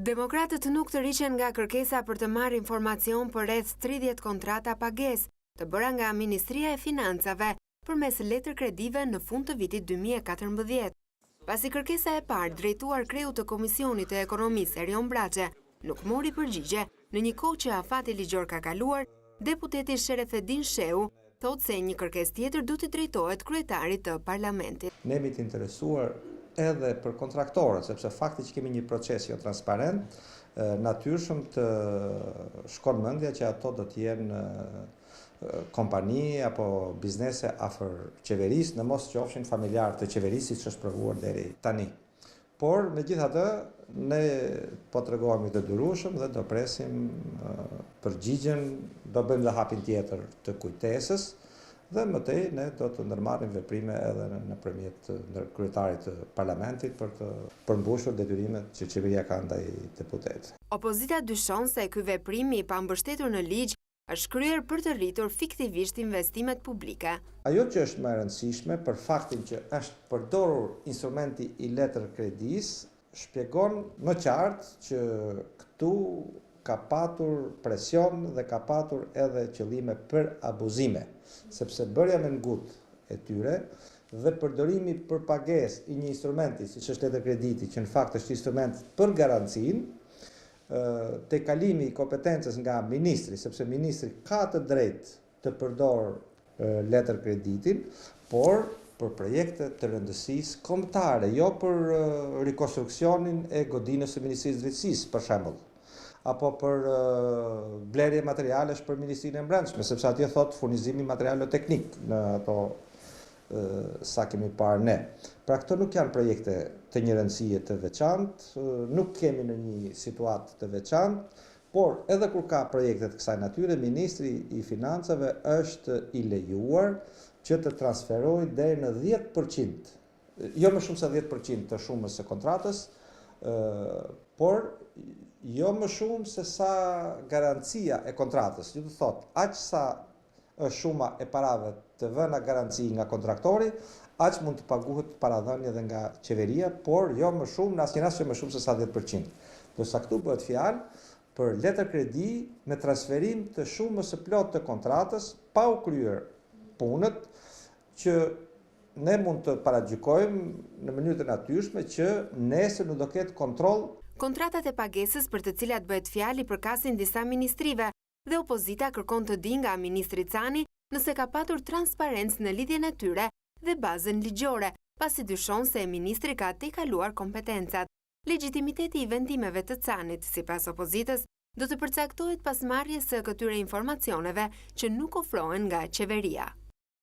Demokratët nuk të riqen nga kërkesa për të marrë informacion për rreth 30 kontrata pagesë të bëra nga Ministria e Financave përmes letër kredive në fund të vitit 2014. Pasi kërkesa e parë drejtuar kreut të Komisionit të Ekonomisë Erion Braçe nuk mori përgjigje në një kohë që afati ligjor ka kaluar, deputeti Sherefedin Shehu thotë se një kërkesë tjetër do t'i drejtohet kryetarit të parlamentit. Ne jemi të interesuar edhe për kontraktorët, sepse fakti që kemi një proces jo transparent, natyrshëm të shkon mendja që ato do të jenë kompani apo biznese afër qeverisë, në mos qofshin familjar të qeverisë, siç është provuar deri tani. Por megjithatë, ne po tregohemi të durueshëm dhe do presim përgjigjen, do bëjmë dhe hapin tjetër të kujtesës. Dhe mëtej ne do të ndërmarrim veprime edhe nëpërmjet kryetarit të parlamentit për të përmbushur detyrimet që qeveria ka ndaj deputetëve. Opozita dyshon se ky veprim i pambështetur në ligj është kryer për të rritur fiktivisht investimet publike. Ajo që është më e rëndësishme për faktin që është përdorur instrumenti i letër kredis, shpjegon më qartë që këtu ka patur presion dhe ka patur edhe qëllime për abuzime, sepse bërja me ngut e tyre dhe përdorimi për pagesë i një instrumenti, siç është letër krediti, që në fakt është instrument për garancinë, te kalimi i kompetencës nga ministri, sepse ministri ka të drejtë të përdorë letër kreditin, por për projekte të rëndësisë kombëtare, jo për rikonstruksionin e godinës së Ministrisë së Drejtësisë, për shembull, apo për blerje materialesh për Ministrinë e Brendshme, sepse atje thot furnizimi materiale teknik në ato sa kemi parë ne. Pra këto nuk janë projekte të një rëndësie të veçantë, nuk kemi në një situatë të veçantë, por edhe kur ka projekte të kësaj natyre, Ministri i Financave është i lejuar që të transferojë deri në 10%, jo më shumë se 10% të shumës së kontratës, por jo më shumë se sa garancia e kontratës. Ju të thotë, aq sa është shuma e parave të vëna garanci nga kontraktori, aq mund të paguhet paradhënie edhe nga qeveria, por jo më shumë, në asnjë rast jo më shumë se sa 10%. Dorsa këtu bëhet fjalë për letër kredi me transferim të shumës së plotë të kontratës, pa u kryer punët që ne mund të paragjykojmë në mënyrë të natyrshme që nesër nuk do ketë kontroll. Kontratat e pagesës për të cilat bëhet fjalë përkasin disa ministrive dhe opozita kërkon të di nga ministri Cani nëse ka patur transparencë në lidhjen e tyre dhe bazën ligjore, pasi dyshon se ministri ka tejkaluar kompetencat. Legitimiteti i vendimeve të Canit, sipas opozitës, do të përcaktohet pas marrjes së këtyre informacioneve që nuk ofrohen nga qeveria.